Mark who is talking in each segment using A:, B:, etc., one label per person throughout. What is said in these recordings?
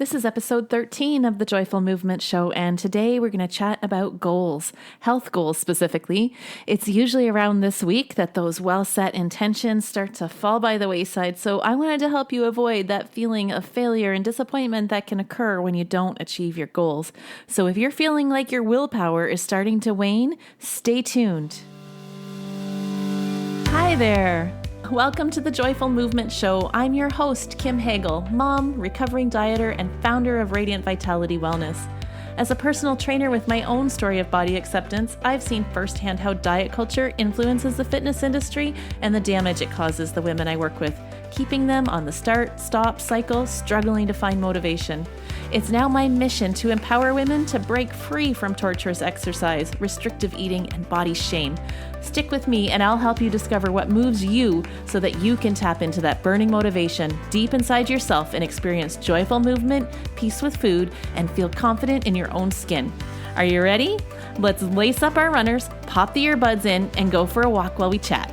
A: This is episode 13 of the Joyful Movement Show, and today we're going to chat about goals, health goals specifically. It's usually around this week that those well-set intentions start to fall by the wayside, so I wanted to help you avoid that feeling of failure and disappointment that can occur when you don't achieve your goals. So if you're feeling like your willpower is starting to wane, stay tuned. Hi there. Welcome to the Joyful Movement Show. I'm your host, Kim Hagel, mom, recovering dieter, and founder of Radiant Vitality Wellness. As a personal trainer with my own story of body acceptance, I've seen firsthand how diet culture influences the fitness industry and the damage it causes the women I work with, keeping them on the start-stop cycle, struggling to find motivation. It's now my mission to empower women to break free from torturous exercise, restrictive eating, and body shame. Stick with me and I'll help you discover what moves you so that you can tap into that burning motivation deep inside yourself and experience joyful movement, peace with food, and feel confident in your own skin. Are you ready? Let's lace up our runners, pop the earbuds in, and go for a walk while we chat.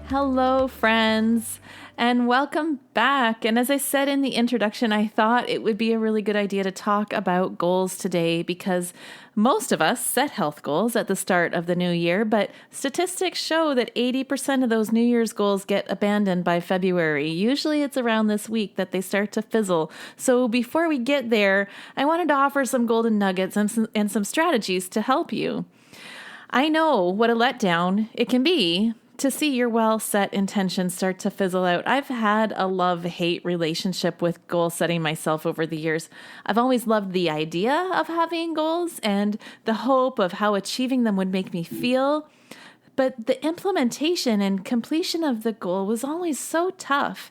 A: Hello, friends, and welcome back. And as I said in the introduction, I thought it would be a really good idea to talk about goals today because most of us set health goals at the start of the new year, but statistics show that 80% of those New Year's goals get abandoned by February. Usually it's around this week that they start to fizzle. So before we get there, I wanted to offer some golden nuggets and some strategies to help you. I know what a letdown it can be to see your well-set intentions start to fizzle out. I've had a love-hate relationship with goal setting myself over the years. I've always loved the idea of having goals and the hope of how achieving them would make me feel. But the implementation and completion of the goal was always so tough.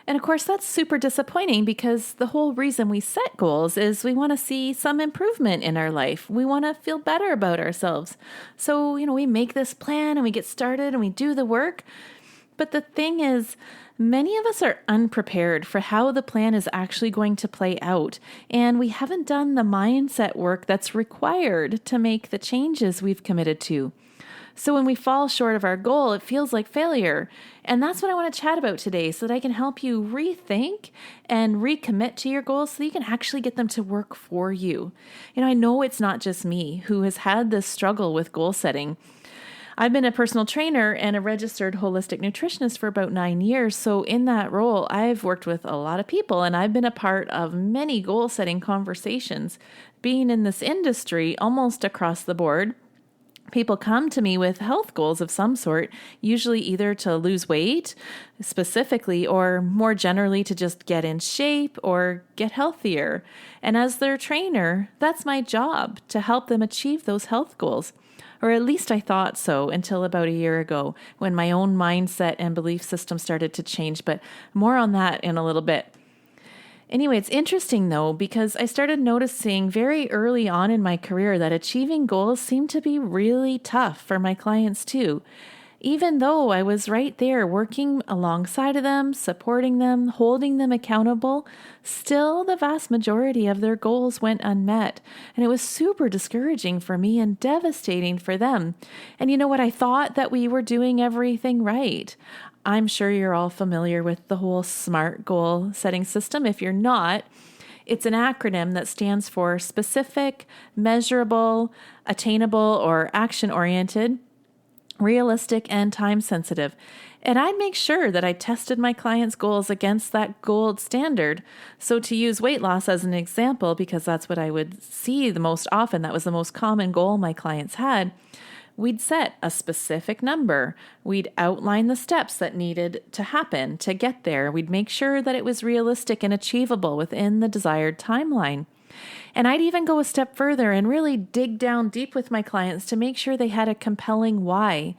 A: And of course, that's super disappointing because the whole reason we set goals is we want to see some improvement in our life. We want to feel better about ourselves. So, we make this plan and we get started and we do the work. But the thing is, many of us are unprepared for how the plan is actually going to play out. And we haven't done the mindset work that's required to make the changes we've committed to. So when we fall short of our goal, it feels like failure. And that's what I want to chat about today so that I can help you rethink and recommit to your goals so you can actually get them to work for you. I know it's not just me who has had this struggle with goal setting. I've been a personal trainer and a registered holistic nutritionist for about 9 years. So in that role, I've worked with a lot of people and I've been a part of many goal setting conversations. Being in this industry almost across the board, people come to me with health goals of some sort, usually either to lose weight specifically or more generally to just get in shape or get healthier. And as their trainer, that's my job to help them achieve those health goals. Or at least I thought so until about a year ago when my own mindset and belief system started to change. But more on that in a little bit. Anyway, it's interesting though, because I started noticing very early on in my career that achieving goals seemed to be really tough for my clients too. Even though I was right there working alongside of them, supporting them, holding them accountable, still the vast majority of their goals went unmet. And it was super discouraging for me and devastating for them. And you know what? I thought that we were doing everything right. I'm sure you're all familiar with the whole SMART goal setting system. If you're not, it's an acronym that stands for specific, measurable, attainable, or action-oriented, realistic, and time-sensitive. And I'd make sure that I tested my clients' goals against that gold standard. So to use weight loss as an example, because that's what I would see the most often, that was the most common goal my clients had, we'd set a specific number. We'd outline the steps that needed to happen to get there. We'd make sure that it was realistic and achievable within the desired timeline. And I'd even go a step further and really dig down deep with my clients to make sure they had a compelling why.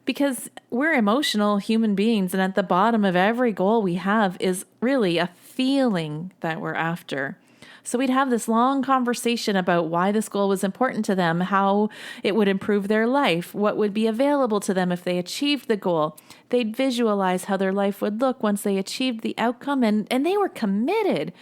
A: Because we're emotional human beings, and at the bottom of every goal we have is really a feeling that we're after. So we'd have this long conversation about why this goal was important to them, how it would improve their life, what would be available to them if they achieved the goal. They'd visualize how their life would look once they achieved the outcome, and they were committed.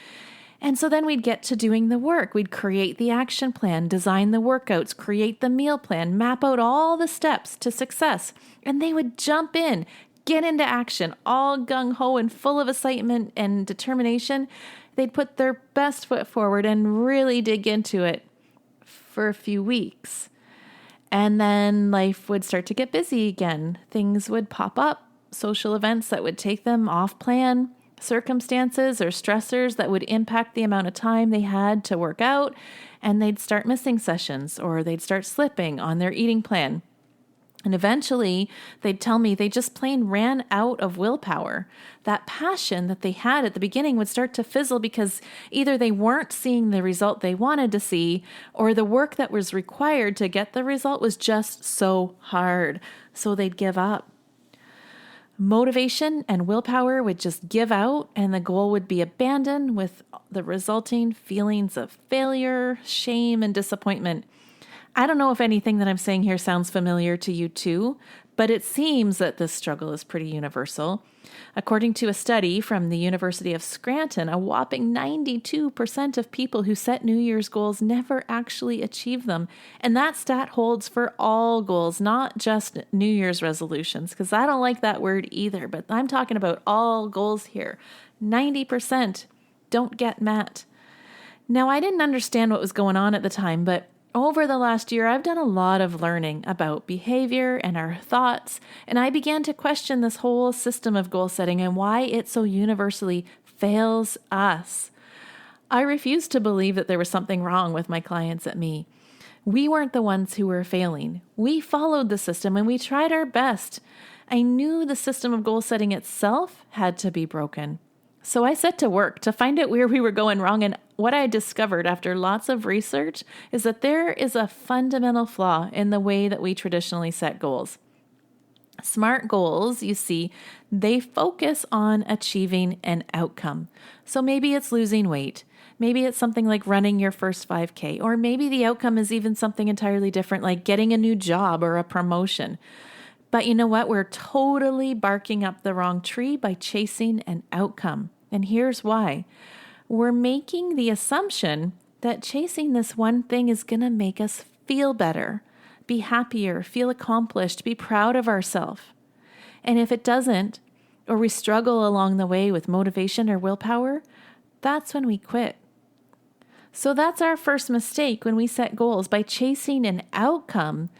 A: And so then we'd get to doing the work. We'd create the action plan, design the workouts, create the meal plan, map out all the steps to success. And they would jump in, get into action, all gung-ho and full of excitement and determination. They'd put their best foot forward and really dig into it for a few weeks. And then life would start to get busy again. Things would pop up, social events that would take them off plan, circumstances or stressors that would impact the amount of time they had to work out, and they'd start missing sessions or they'd start slipping on their eating plan. And eventually, they'd tell me they just plain ran out of willpower. That passion that they had at the beginning would start to fizzle because either they weren't seeing the result they wanted to see, or the work that was required to get the result was just so hard. So they'd give up. Motivation and willpower would just give out, and the goal would be abandoned with the resulting feelings of failure, shame, and disappointment. I don't know if anything that I'm saying here sounds familiar to you too, but it seems that this struggle is pretty universal. According to a study from the University of Scranton, a whopping 92% of people who set New Year's goals never actually achieve them. And that stat holds for all goals, not just New Year's resolutions, because I don't like that word either, but I'm talking about all goals here. 90% don't get met. Now, I didn't understand what was going on at the time, but over the last year, I've done a lot of learning about behavior and our thoughts, and I began to question this whole system of goal setting and why it so universally fails us. I refused to believe that there was something wrong with my clients and me. We weren't the ones who were failing. We followed the system and we tried our best. I knew the system of goal setting itself had to be broken. So I set to work to find out where we were going wrong, and what I discovered after lots of research is that there is a fundamental flaw in the way that we traditionally set goals. SMART goals, you see, they focus on achieving an outcome. So maybe it's losing weight. Maybe it's something like running your first 5K, or maybe the outcome is even something entirely different, like getting a new job or a promotion. But you know what? We're totally barking up the wrong tree by chasing an outcome. And here's why. We're making the assumption that chasing this one thing is going to make us feel better, be happier, feel accomplished, be proud of ourselves. And if it doesn't, or we struggle along the way with motivation or willpower, that's when we quit. So that's our first mistake when we set goals. By chasing an outcome,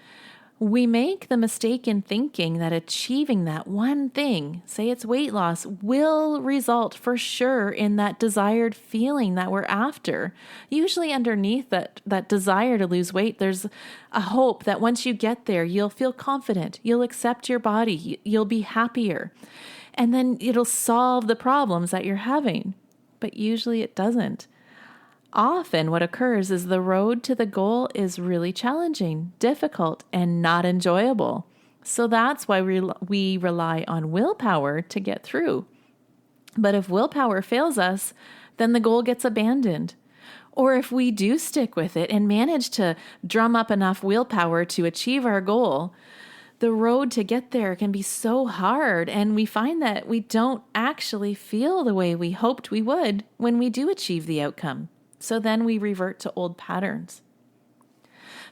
A: we make the mistake in thinking that achieving that one thing, say it's weight loss, will result for sure in that desired feeling that we're after. Usually underneath that desire to lose weight, there's a hope that once you get there, you'll feel confident, you'll accept your body, you'll be happier, and then it'll solve the problems that you're having. But usually it doesn't. Often what occurs is the road to the goal is really challenging, difficult, and not enjoyable. So that's why we rely on willpower to get through. But if willpower fails us, then the goal gets abandoned. Or if we do stick with it and manage to drum up enough willpower to achieve our goal, the road to get there can be so hard, and we find that we don't actually feel the way we hoped we would when we do achieve the outcome. So then we revert to old patterns.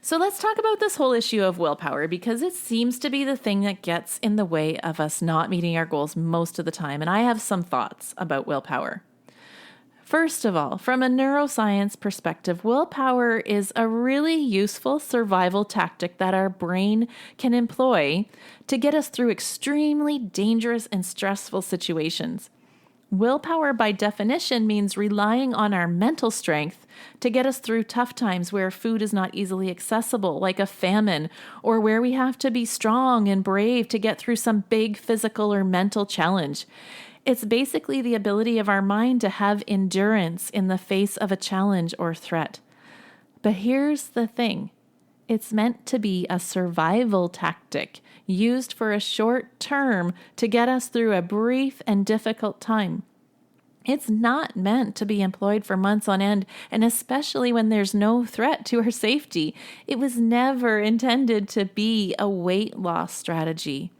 A: So let's talk about this whole issue of willpower, because it seems to be the thing that gets in the way of us not meeting our goals most of the time. And I have some thoughts about willpower. First of all, from a neuroscience perspective, willpower is a really useful survival tactic that our brain can employ to get us through extremely dangerous and stressful situations. Willpower, by definition, means relying on our mental strength to get us through tough times where food is not easily accessible, like a famine, or where we have to be strong and brave to get through some big physical or mental challenge. It's basically the ability of our mind to have endurance in the face of a challenge or threat. But here's the thing. It's meant to be a survival tactic used for a short term to get us through a brief and difficult time. It's not meant to be employed for months on end, and especially when there's no threat to our safety. It was never intended to be a weight loss strategy.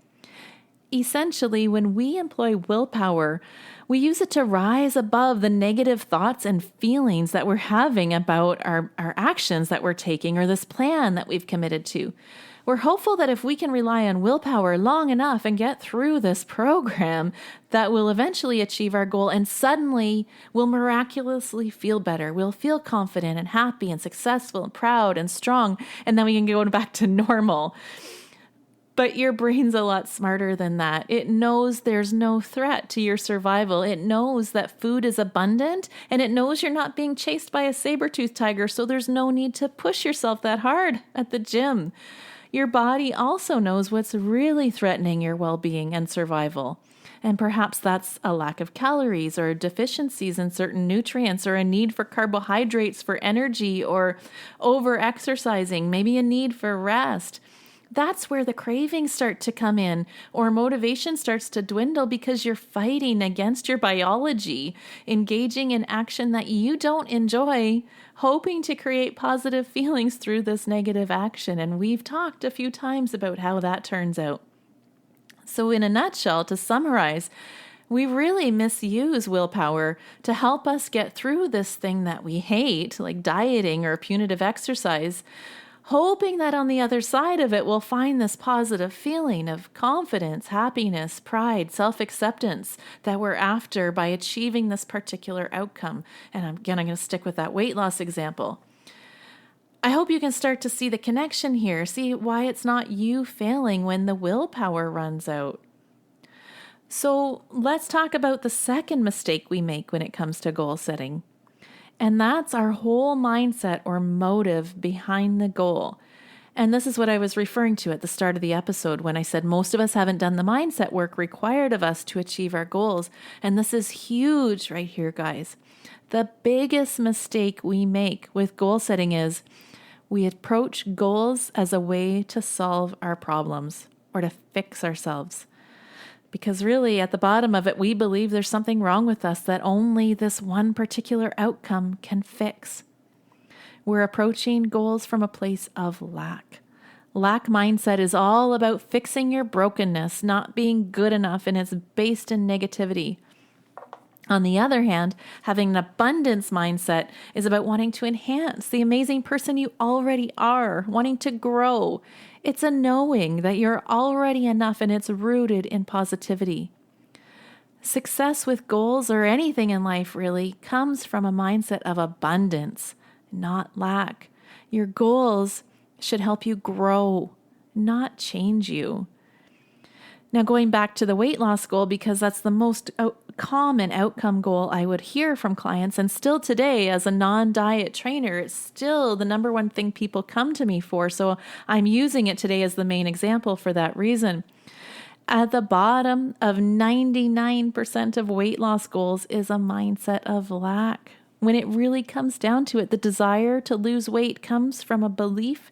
A: Essentially, when we employ willpower, we use it to rise above the negative thoughts and feelings that we're having about our actions that we're taking or this plan that we've committed to. We're hopeful that if we can rely on willpower long enough and get through this program, that we'll eventually achieve our goal and suddenly we'll miraculously feel better. We'll feel confident and happy and successful and proud and strong, and then we can go back to normal. But your brain's a lot smarter than that. It knows there's no threat to your survival. It knows that food is abundant, and it knows you're not being chased by a saber-toothed tiger, so there's no need to push yourself that hard at the gym. Your body also knows what's really threatening your well-being and survival. And perhaps that's a lack of calories or deficiencies in certain nutrients or a need for carbohydrates for energy or over-exercising, maybe a need for rest. That's where the cravings start to come in, or motivation starts to dwindle because you're fighting against your biology, engaging in action that you don't enjoy, hoping to create positive feelings through this negative action. And we've talked a few times about how that turns out. So in a nutshell, to summarize, we really misuse willpower to help us get through this thing that we hate, like dieting or punitive exercise, hoping that on the other side of it, we'll find this positive feeling of confidence, happiness, pride, self-acceptance that we're after by achieving this particular outcome. And I'm going to stick with that weight loss example. I hope you can start to see the connection here, see why it's not you failing when the willpower runs out. So let's talk about the second mistake we make when it comes to goal setting. And that's our whole mindset or motive behind the goal. And this is what I was referring to at the start of the episode when I said most of us haven't done the mindset work required of us to achieve our goals. And this is huge right here, guys. The biggest mistake we make with goal setting is we approach goals as a way to solve our problems or to fix ourselves. Because really, at the bottom of it, we believe there's something wrong with us that only this one particular outcome can fix. We're approaching goals from a place of lack. Lack mindset is all about fixing your brokenness, not being good enough, and it's based in negativity. On the other hand, having an abundance mindset is about wanting to enhance the amazing person you already are, wanting to grow. It's a knowing that you're already enough, and it's rooted in positivity. Success with goals or anything in life really comes from a mindset of abundance, not lack. Your goals should help you grow, not change you. Now, going back to the weight loss goal, because that's the most common outcome goal I would hear from clients, and still today as a non-diet trainer, it's still the number one thing people come to me for. So I'm using it today as the main example for that reason. At the bottom of 99% of weight loss goals is a mindset of lack. When it really comes down to it, the desire to lose weight comes from a belief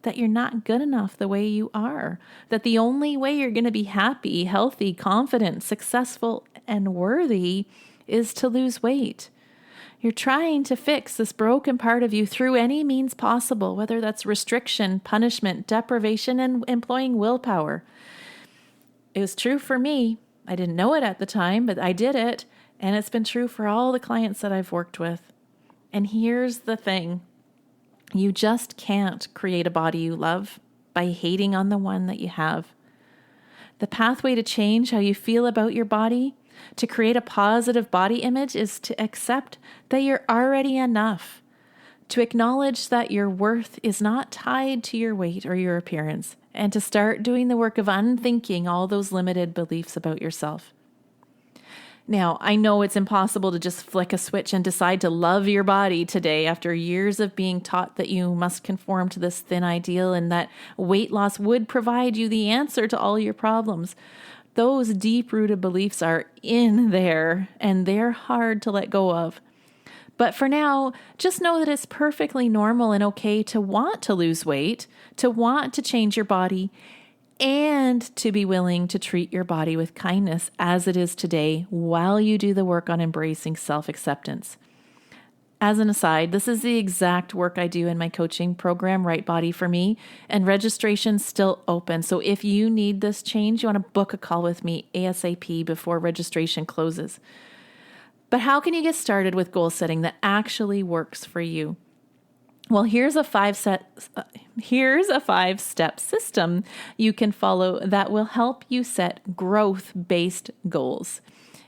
A: that you're not good enough the way you are, that the only way you're going to be happy, healthy, confident, successful, and worthy is to lose weight. You're trying to fix this broken part of you through any means possible, whether that's restriction, punishment, deprivation, and employing willpower. It was true for me. I didn't know it at the time, but I did it, and it's been true for all the clients that I've worked with. And here's the thing. You just can't create a body you love by hating on the one that you have. The pathway to change how you feel about your body, to create a positive body image, is to accept that you're already enough, to acknowledge that your worth is not tied to your weight or your appearance, and to start doing the work of unthinking all those limited beliefs about yourself. Now, I know it's impossible to just flick a switch and decide to love your body today after years of being taught that you must conform to this thin ideal and that weight loss would provide you the answer to all your problems. Those deep-rooted beliefs are in there, and they're hard to let go of. But for now, just know that it's perfectly normal and okay to want to lose weight, to want to change your body, and to be willing to treat your body with kindness as it is today while you do the work on embracing self-acceptance. As an aside, this is the exact work I do in my coaching program, Right Body for Me, and registration's still open. So if you need this change, you want to book a call with me ASAP before registration closes. But how can you get started with goal setting that actually works for you? Well, here's a 5-step system you can follow that will help you set growth-based goals.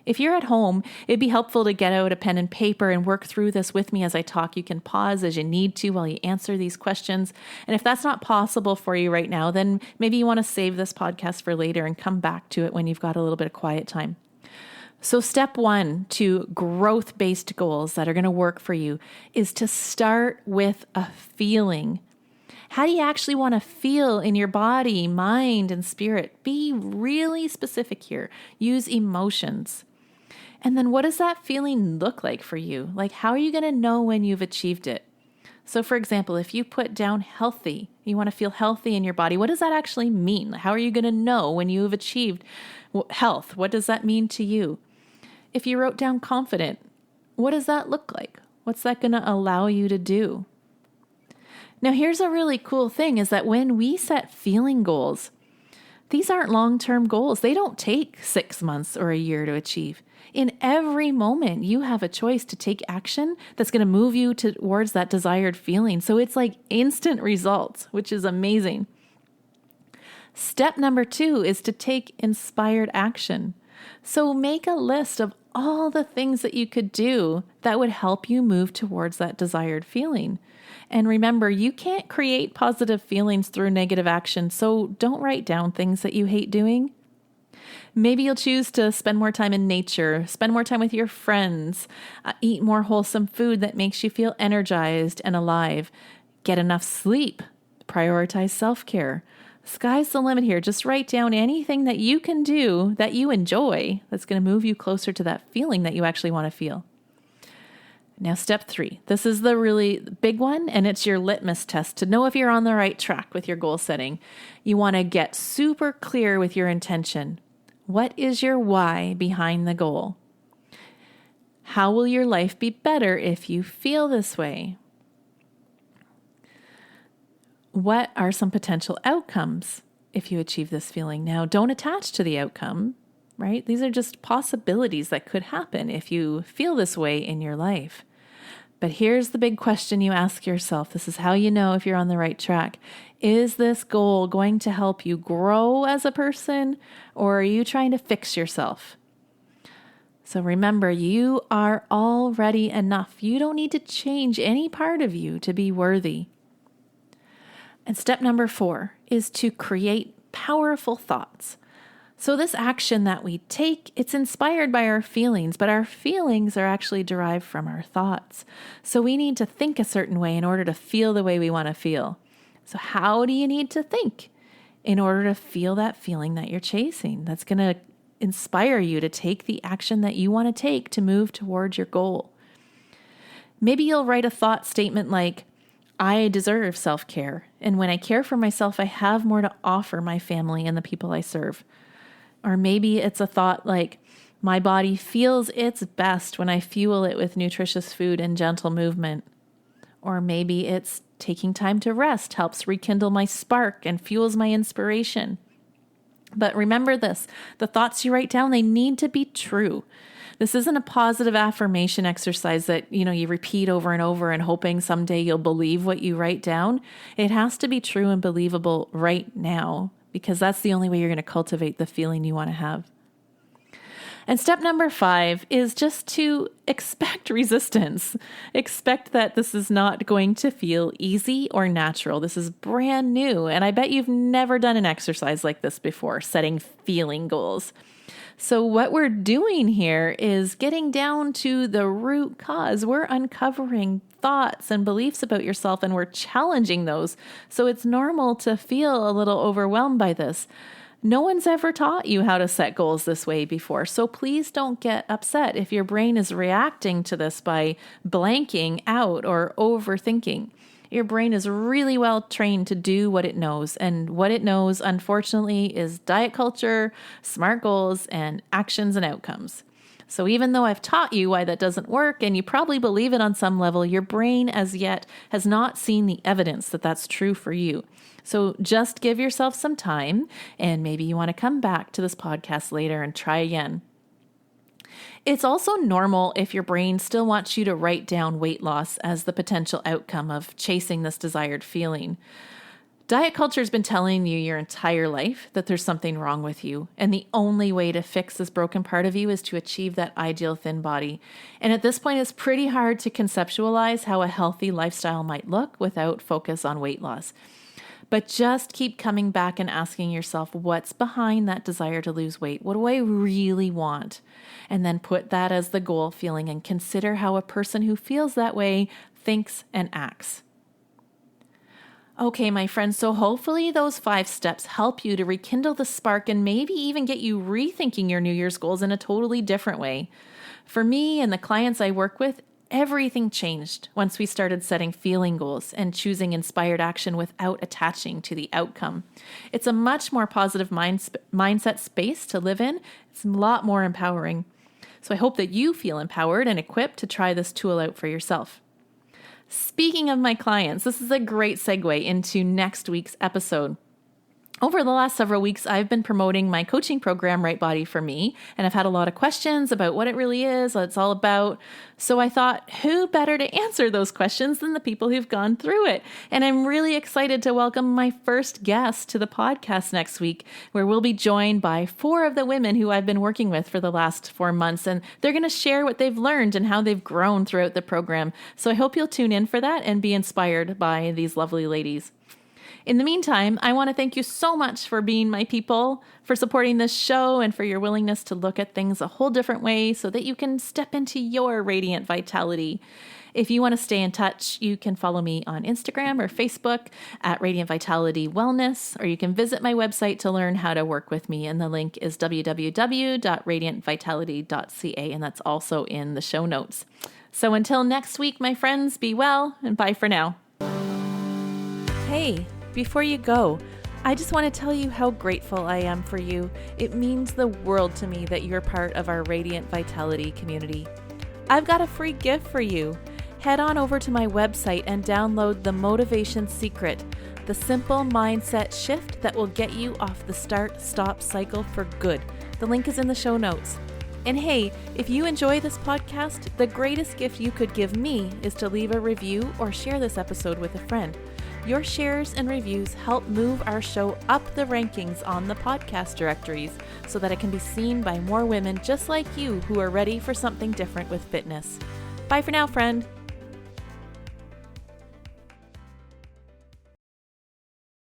A: If you're at home, it'd be helpful to get out a pen and paper and work through this with me as I talk. You can pause as you need to while you answer these questions. And if that's not possible for you right now, then maybe you want to save this podcast for later and come back to it when you've got a little bit of quiet time. So step 1 to growth-based goals that are going to work for you is to start with a feeling. How do you actually want to feel in your body, mind, and spirit? Be really specific here. Use emotions. And then what does that feeling look like for you? Like, how are you going to know when you've achieved it? So for example, if you put down healthy, you want to feel healthy in your body, what does that actually mean? How are you going to know when you've achieved health? What does that mean to you? If you wrote down confident, what does that look like? What's that going to allow you to do? Now, here's a really cool thing is that when we set feeling goals, these aren't long-term goals. They don't take 6 months or a year to achieve. In every moment, you have a choice to take action that's going to move you towards that desired feeling. So it's like instant results, which is amazing. Step number 2 is to take inspired action. So make a list of all the things that you could do that would help you move towards that desired feeling. And remember, you can't create positive feelings through negative action, so don't write down things that you hate doing. Maybe you'll choose to spend more time in nature, spend more time with your friends, eat more wholesome food that makes you feel energized and alive, get enough sleep, prioritize self-care. Sky's the limit here. Just write down anything that you can do that you enjoy that's going to move you closer to that feeling that you actually want to feel. Now, step 3. This is the really big one, and it's your litmus test to know if you're on the right track with your goal setting. You want to get super clear with your intention. What is your why behind the goal? How will your life be better if you feel this way? What are some potential outcomes if you achieve this feeling? Now, don't attach to the outcome, right? These are just possibilities that could happen if you feel this way in your life. But here's the big question you ask yourself. This is how you know if you're on the right track. Is this goal going to help you grow as a person, or are you trying to fix yourself? So remember, you are already enough. You don't need to change any part of you to be worthy. And step number 4 is to create powerful thoughts. So this action that we take, it's inspired by our feelings, but our feelings are actually derived from our thoughts. So we need to think a certain way in order to feel the way we want to feel. So how do you need to think in order to feel that feeling that you're chasing? That's going to inspire you to take the action that you want to take to move towards your goal. Maybe you'll write a thought statement like, I deserve self-care, and when I care for myself, I have more to offer my family and the people I serve. Or maybe it's a thought like, my body feels its best when I fuel it with nutritious food and gentle movement. Or maybe it's taking time to rest helps rekindle my spark and fuels my inspiration. But remember this, the thoughts you write down, they need to be true. This isn't a positive affirmation exercise that, you repeat over and over and hoping someday you'll believe what you write down. It has to be true and believable right now, because that's the only way you're going to cultivate the feeling you want to have. And step number 5 is just to expect resistance. Expect that this is not going to feel easy or natural. This is brand new. And I bet you've never done an exercise like this before, setting feeling goals. So what we're doing here is getting down to the root cause. We're uncovering thoughts and beliefs about yourself, and we're challenging those. So it's normal to feel a little overwhelmed by this. No one's ever taught you how to set goals this way before. So please don't get upset if your brain is reacting to this by blanking out or overthinking. Your brain is really well trained to do what it knows. And what it knows, unfortunately, is diet culture, SMART goals, and actions and outcomes. So even though I've taught you why that doesn't work, and you probably believe it on some level, your brain as yet has not seen the evidence that that's true for you. So just give yourself some time, and maybe you want to come back to this podcast later and try again. It's also normal if your brain still wants you to write down weight loss as the potential outcome of chasing this desired feeling. Diet culture has been telling you your entire life that there's something wrong with you, and the only way to fix this broken part of you is to achieve that ideal thin body. And at this point, it's pretty hard to conceptualize how a healthy lifestyle might look without focus on weight loss. But just keep coming back and asking yourself, what's behind that desire to lose weight? What do I really want? And then put that as the goal feeling and consider how a person who feels that way thinks and acts. Okay, my friends, so hopefully those 5 steps help you to rekindle the spark and maybe even get you rethinking your New Year's goals in a totally different way. For me and the clients I work with, everything changed once we started setting feeling goals and choosing inspired action without attaching to the outcome. It's a much more positive mindset space to live in. It's a lot more empowering. So I hope that you feel empowered and equipped to try this tool out for yourself. Speaking of my clients, this is a great segue into next week's episode. Over the last several weeks, I've been promoting my coaching program, Right Body for Me, and I've had a lot of questions about what it really is, what it's all about. So I thought, who better to answer those questions than the people who've gone through it? And I'm really excited to welcome my first guest to the podcast next week, where we'll be joined by 4 of the women who I've been working with for the last 4 months, and they're going to share what they've learned and how they've grown throughout the program. So I hope you'll tune in for that and be inspired by these lovely ladies. In the meantime, I want to thank you so much for being my people, for supporting this show, and for your willingness to look at things a whole different way so that you can step into your radiant vitality. If you want to stay in touch, you can follow me on Instagram or Facebook at Radiant Vitality Wellness, or you can visit my website to learn how to work with me. And the link is www.radiantvitality.ca, and that's also in the show notes. So until next week, my friends, be well and bye for now. Hey. Before you go, I just want to tell you how grateful I am for you. It means the world to me that you're part of our Radiant Vitality community. I've got a free gift for you. Head on over to my website and download The Motivation Secret, the simple mindset shift that will get you off the start-stop cycle for good. The link is in the show notes. And hey, if you enjoy this podcast, the greatest gift you could give me is to leave a review or share this episode with a friend. Your shares and reviews help move our show up the rankings on the podcast directories so that it can be seen by more women just like you who are ready for something different with fitness. Bye for now, friend.